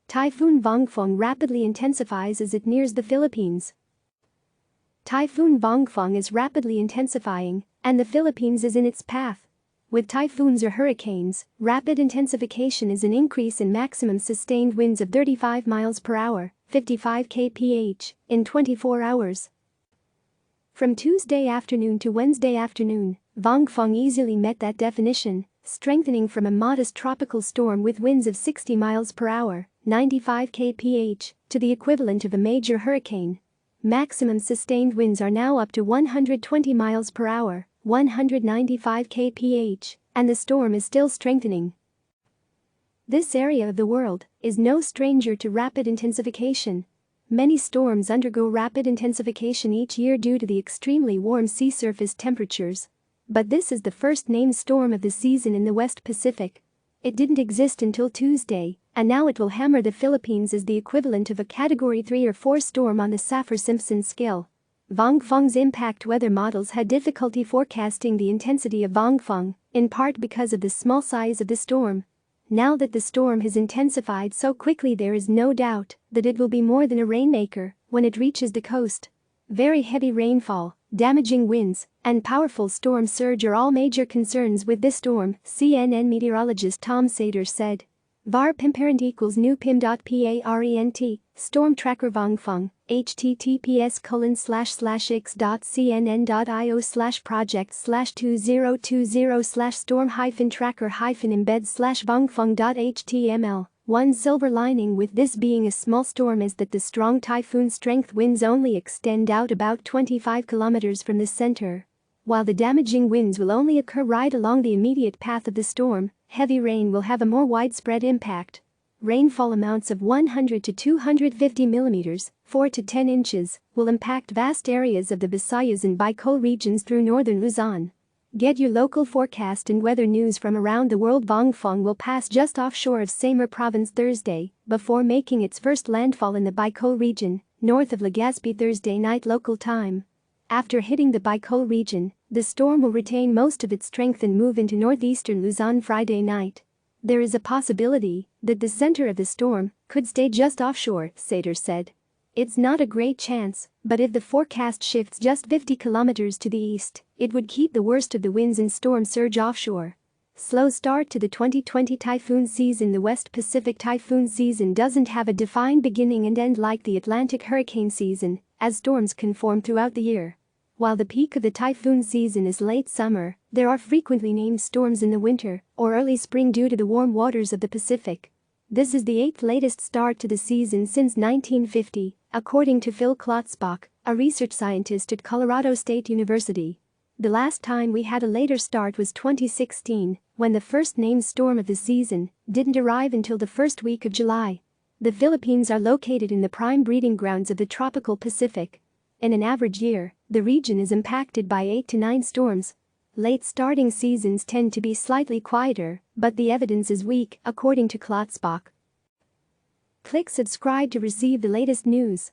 Typhoon Vongfong rapidly intensifies as it nears the Philippines. Typhoon Vongfong is rapidly intensifying, and the Philippines is in its path. With typhoons or hurricanes, rapid intensification is an increase in maximum sustained winds of 35 miles per hour, 55 kph, in 24 hours. From Tuesday afternoon to Wednesday afternoon, Vongfong easily met that definition, strengthening from a modest tropical storm with winds of 60 miles per hour, 95 kph, to the equivalent of a major hurricane. Maximum sustained winds are now up to 120 miles per hour, 195 kph, and the storm is still strengthening. This area of the world is no stranger to rapid intensification. Many storms undergo rapid intensification each year due to the extremely warm sea surface temperatures. But this is the first named storm of the season in the West Pacific. It didn't exist until Tuesday, and now it will hammer the Philippines as the equivalent of a Category 3 or 4 storm on the Saffir-Simpson scale. Vongfong's impact weather models had difficulty forecasting the intensity of Vongfong, in part because of the small size of the storm. Now that the storm has intensified so quickly, there is no doubt that it will be more than a rainmaker when it reaches the coast. Very heavy rainfall, damaging winds, and powerful storm surge are all major concerns with this storm, CNN meteorologist Tom Sater said. var pimparent equals new pim.parent, storm tracker Vongfong, https://x.cnn.io/project/storm-tracker-embed/vongfong.html. One silver lining with this being a small storm is that the strong typhoon strength winds only extend out about 25 kilometers from the center. While the damaging winds will only occur right along the immediate path of the storm, heavy rain will have a more widespread impact. Rainfall amounts of 100 to 250 millimeters, 4 to 10 inches, will impact vast areas of the Visayas and Bicol regions through northern Luzon. Get your local forecast and weather news from around the world. Vongfong will pass just offshore of Samar Province Thursday, before making its first landfall in the Bicol region, north of Legazpi Thursday night local time. After hitting the Bicol region, the storm will retain most of its strength and move into northeastern Luzon Friday night. There is a possibility that the center of the storm could stay just offshore, Sater said. It's not a great chance, but if the forecast shifts just 50 kilometers to the east, it would keep the worst of the winds and storm surge offshore. Slow start to the 2020 typhoon season. The West Pacific typhoon season doesn't have a defined beginning and end like the Atlantic hurricane season, as storms can form throughout the year. While the peak of the typhoon season is late summer, there are frequently named storms in the winter or early spring due to the warm waters of the Pacific. This is the 8th latest start to the season since 1950, according to Phil Klotzbach, a research scientist at Colorado State University. The last time we had a later start was 2016, when the first named storm of the season didn't arrive until the first week of July. The Philippines are located in the prime breeding grounds of the tropical Pacific. In an average year, the region is impacted by 8 to 9 storms. Late starting seasons tend to be slightly quieter, but the evidence is weak, according to Klotzbach. Click subscribe to receive the latest news.